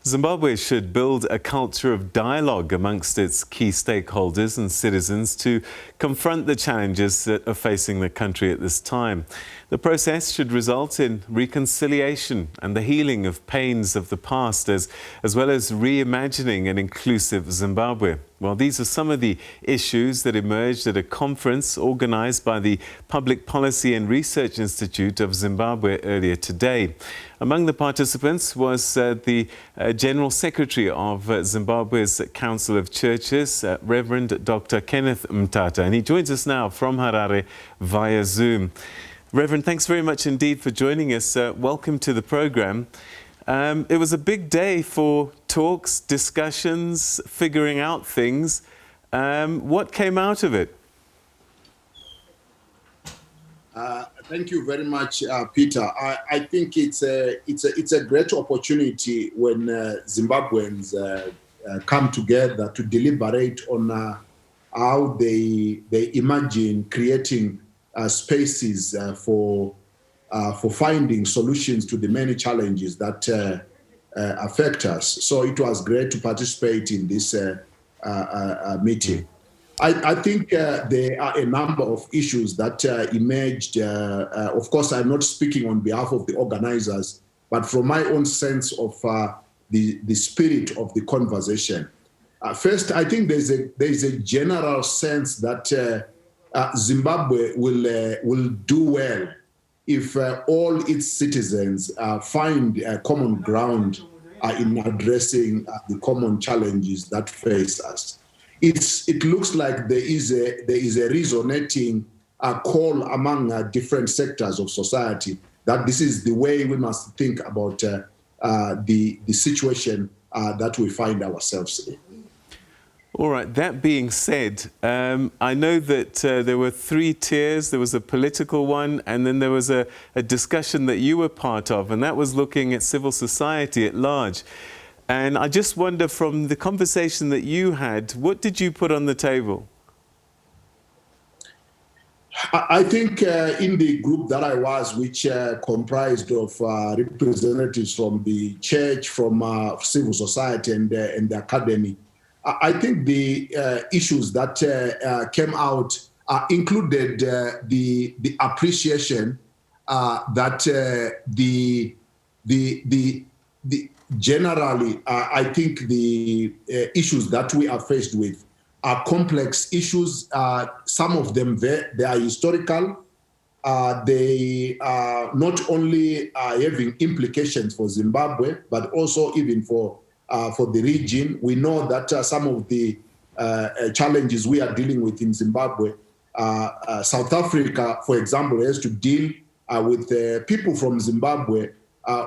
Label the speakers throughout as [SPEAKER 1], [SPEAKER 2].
[SPEAKER 1] Zimbabwe should build a culture of dialogue amongst its key stakeholders and citizens to confront the challenges that are facing the country at this time. The process should result in reconciliation and the healing of pains of the past, as well as reimagining an inclusive Zimbabwe. Well, these are some of the issues that emerged at a conference organised by the Public Policy and Research Institute of Zimbabwe earlier today. Among the participants was the General Secretary of Zimbabwe's Council of Churches, Rev Dr Kenneth Mtata, and he joins us now from Harare via Zoom. Reverend, thanks very much indeed for joining us. Welcome to the program. It was a big day for talks, discussions, figuring out things. What came out of it?
[SPEAKER 2] Thank you very much, Peter. I think it's a great opportunity when Zimbabweans come together to deliberate on how they imagine creating spaces for finding solutions to the many challenges that affect us. So it was great to participate in this meeting. I think there are a number of issues that emerged. Of course, I'm not speaking on behalf of the organizers, but from my own sense of the spirit of the conversation. First, I think there's a general sense that Zimbabwe will do well if all its citizens find common ground in addressing the common challenges that face us. It looks like there is a resonating call among different sectors of society that this is the way we must think about the situation that we find ourselves in.
[SPEAKER 1] All right, that being said, I know that there were three tiers. There was a political one, and then there was a discussion that you were part of, and that was looking at civil society at large. And I just wonder, from the conversation that you had, what did you put on the table?
[SPEAKER 2] I think in the group that I was, which comprised of representatives from the church, from civil society and the academy, I think the issues that came out included the appreciation that generally, I think the issues that we are faced with are complex issues. Some of them, they are historical. They are not only having implications for Zimbabwe, but also even for the region. We know that some of the challenges we are dealing with in Zimbabwe, South Africa, for example, has to deal with people from Zimbabwe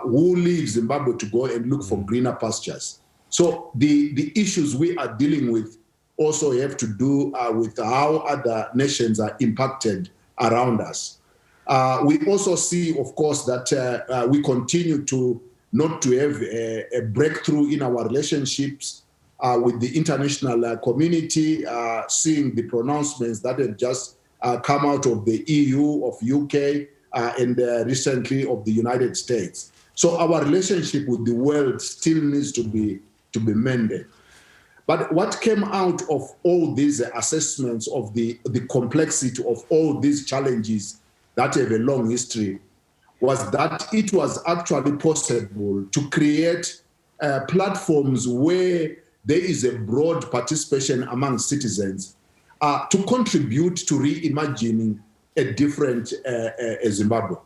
[SPEAKER 2] who leave Zimbabwe to go and look for greener pastures. So the issues we are dealing with also have to do with how other nations are impacted around us. We also see, of course, that we continue to not to have a breakthrough in our relationships with the international community, seeing the pronouncements that have just come out of the EU, of UK, and recently of the United States. So our relationship with the world still needs to be mended. But what came out of all these assessments of the complexity of all these challenges that have a long history was that it was actually possible to create platforms where there is a broad participation among citizens to contribute to reimagining a different Zimbabwe.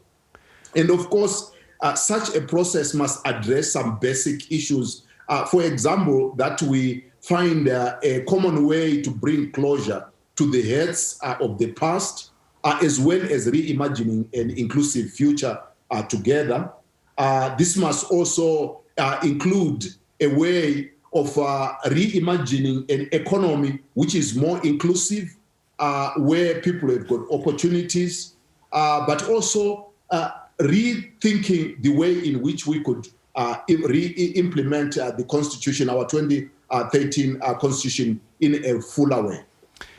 [SPEAKER 2] And of course, such a process must address some basic issues. For example, that we find a common way to bring closure to the hurts of the past, as well as reimagining an inclusive future together. This must also include a way of reimagining an economy which is more inclusive, where people have got opportunities, but also rethinking the way in which we could re-implement the Constitution, our 2013 Constitution, in a fuller way.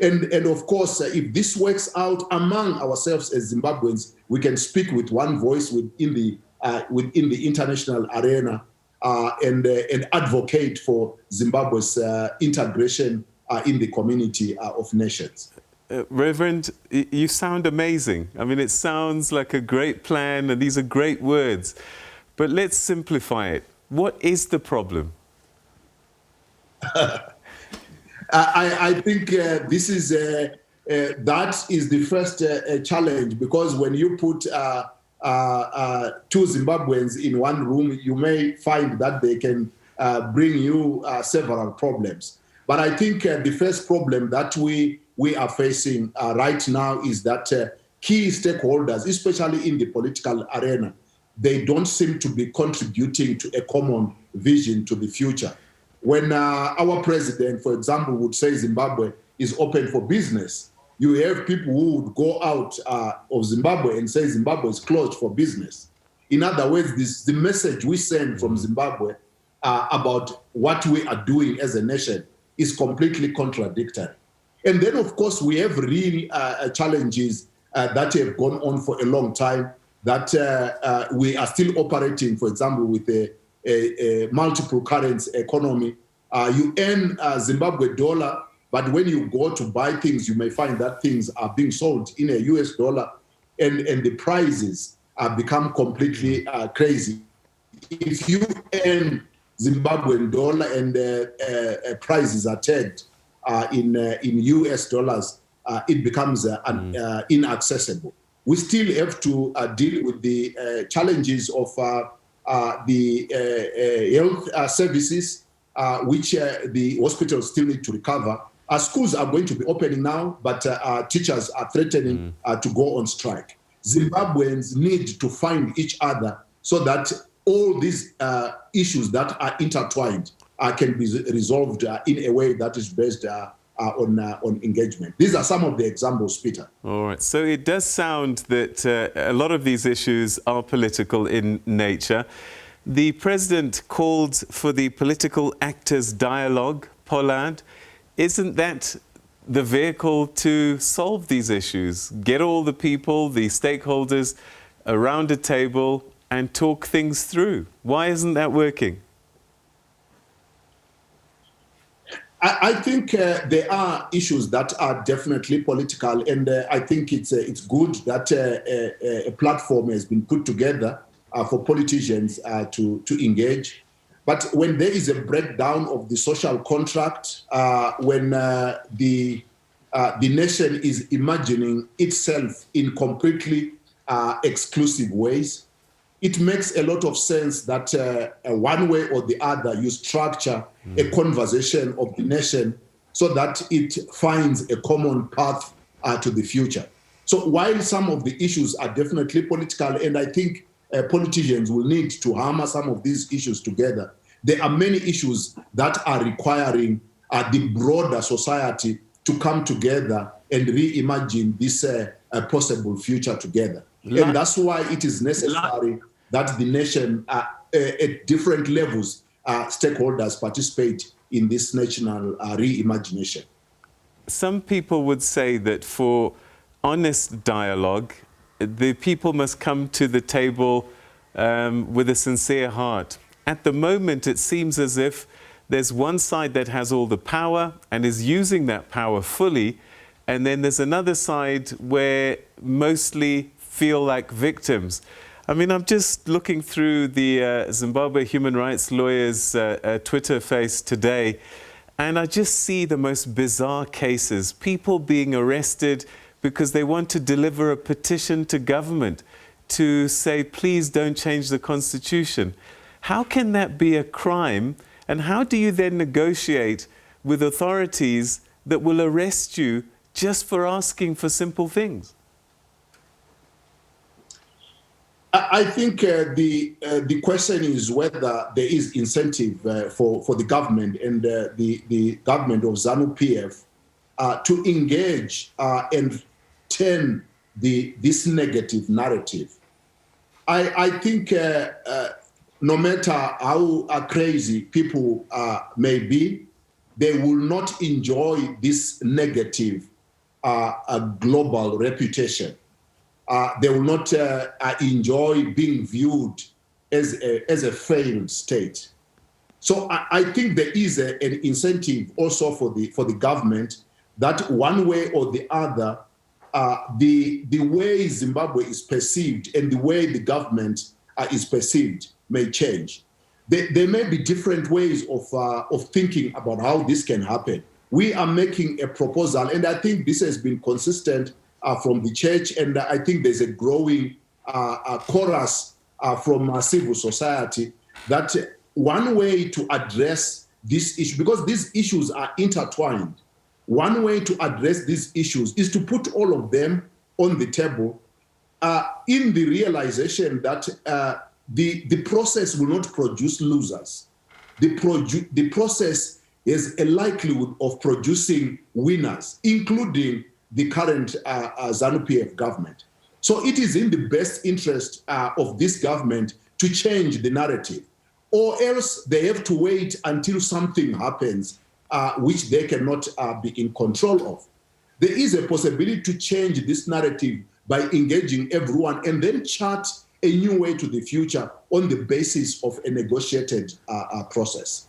[SPEAKER 2] And of course, if this works out among ourselves as Zimbabweans, we can speak with one voice within the international arena and advocate for Zimbabwe's integration in the community of nations.
[SPEAKER 1] Reverend, you sound amazing. I mean, it sounds like a great plan, and these are great words. But let's simplify it. What is the problem?
[SPEAKER 2] I think this is that is the first challenge, because when you put two Zimbabweans in one room, you may find that they can bring you several problems. But I think the first problem that we are facing right now is that key stakeholders, especially in the political arena, they don't seem to be contributing to a common vision to the future. When our president, for example, would say Zimbabwe is open for business, you have people who would go out of Zimbabwe and say Zimbabwe is closed for business. In other words, the message we send from Zimbabwe about what we are doing as a nation is completely contradictory. And then, of course, we have real challenges that have gone on for a long time, that we are still operating, for example, with a multiple currency economy. You earn Zimbabwe dollar, but when you go to buy things, you may find that things are being sold in a US dollar, and the prices become completely crazy. If you earn Zimbabwean dollar and prices are tagged in US dollars, it becomes inaccessible. We still have to deal with the challenges of the health services, which the hospitals still need to recover. Our schools are going to be opening now, but teachers are threatening to go on strike. Zimbabweans need to find each other so that all these issues that are intertwined can be resolved in a way that is based on engagement. These are some of the examples, Peter.
[SPEAKER 1] All right. So it does sound that a lot of these issues are political in nature. The president called for the political actors dialogue, Pollard. Isn't that the vehicle to solve these issues? Get all the people, the stakeholders around a table and talk things through. Why isn't that working?
[SPEAKER 2] I think there are issues that are definitely political, and I think it's good that a platform has been put together for politicians to engage. But when there is a breakdown of the social contract, when the nation is imagining itself in completely exclusive ways, it makes a lot of sense that one way or the other you structure a conversation of the nation so that it finds a common path to the future. So while some of the issues are definitely political, and I think politicians will need to hammer some of these issues together, there are many issues that are requiring the broader society to come together and reimagine this possible future together. And that's why it is necessary that the nation, at different levels, stakeholders participate in this national reimagination.
[SPEAKER 1] Some people would say that for honest dialogue, the people must come to the table with a sincere heart. At the moment, it seems as if there's one side that has all the power and is using that power fully, and then there's another side where mostly feel like victims. I mean, I'm just looking through the Zimbabwe human rights lawyers' Twitter face today, and I just see the most bizarre cases. People being arrested because they want to deliver a petition to government to say, please don't change the constitution. How can that be a crime? And how do you then negotiate with authorities that will arrest you just for asking for simple things?
[SPEAKER 2] I think the question is whether there is incentive for the government and the government of ZANU-PF to engage and turn this negative narrative. I think no matter how crazy people may be, they will not enjoy this negative global reputation. They will not enjoy being viewed as a failed state. So I think there is an incentive also for the government that one way or the other, the way Zimbabwe is perceived and the way the government is perceived may change. There may be different ways of thinking about how this can happen. We are making a proposal, and I think this has been consistent from the church, and I think there's a growing chorus from civil society that one way to address this issue, because these issues are intertwined, one way to address these issues is to put all of them on the table in the realization that the process will not produce losers. The process is a likelihood of producing winners, including the current ZANU-PF government. So it is in the best interest of this government to change the narrative, or else they have to wait until something happens which they cannot be in control of. There is a possibility to change this narrative by engaging everyone and then chart a new way to the future on the basis of a negotiated process.